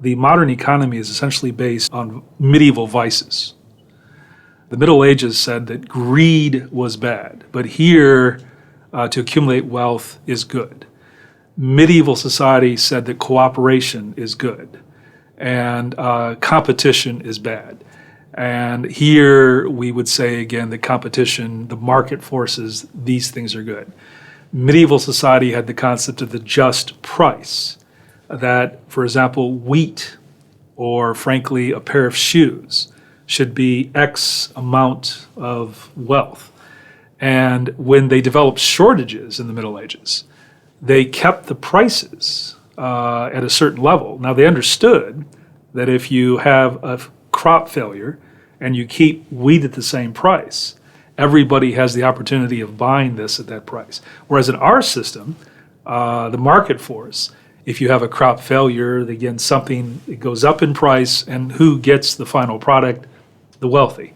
The modern economy is essentially based on medieval vices. The Middle Ages said that greed was bad, but here to accumulate wealth is good. Medieval society said that cooperation is good and competition is bad. And here we would say again that competition, the market forces, these things are good. Medieval society had the concept of the just price, that, for example, wheat or frankly a pair of shoes should be X amount of wealth. And when they developed shortages in the Middle Ages, they kept the prices at a certain level. Now they understood that if you have a crop failure and you keep wheat at the same price, everybody has the opportunity of buying this at that price. Whereas in our system, the market force, if you have a crop failure, again, something, it goes up in price, and who gets the final product? The wealthy.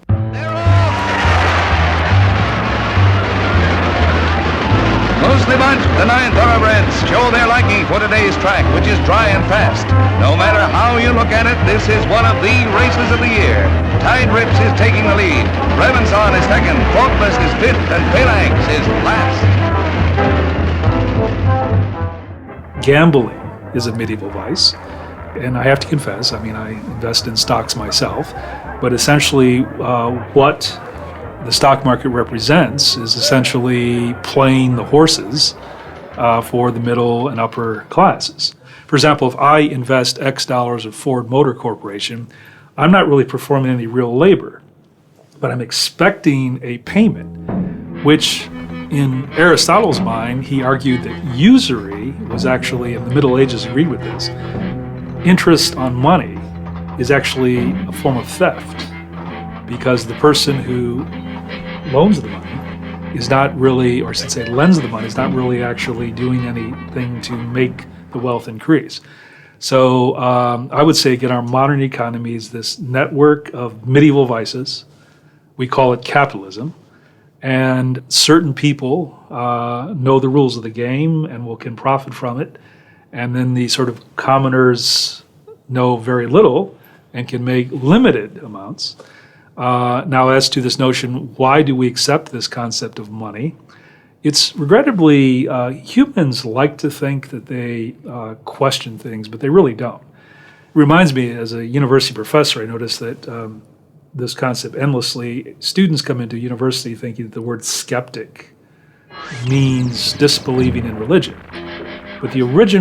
Closely bunched, the 9 thoroughbreds show their liking for today's track, which is dry and fast. No matter how you look at it, this is one of the races of the year. Tide Rips is taking the lead. Revenson is second, Faultless is fifth, and Phalanx is last. Gambling is a medieval vice, and I have to confess, I invest in stocks myself, but essentially what the stock market represents is essentially playing the horses for the middle and upper classes. For example, if I invest X dollars of Ford Motor Corporation, I'm not really performing any real labor, but I'm expecting a payment, which in Aristotle's mind, he argued that usury was actually, and the Middle Ages agreed with this, interest on money is actually a form of theft, because the person who loans the money is not really, or I should say lends the money, is not really actually doing anything to make the wealth increase. So I would say, again, our modern economy is this network of medieval vices. We call it capitalism. And certain people know the rules of the game and can profit from it. And then the sort of commoners know very little and can make limited amounts. Now, as to this notion, why do we accept this concept of money? It's regrettably, humans like to think that they question things, but they really don't. It reminds me, as a university professor, I noticed that this concept endlessly. Students come into university thinking that the word skeptic means disbelieving in religion. But the original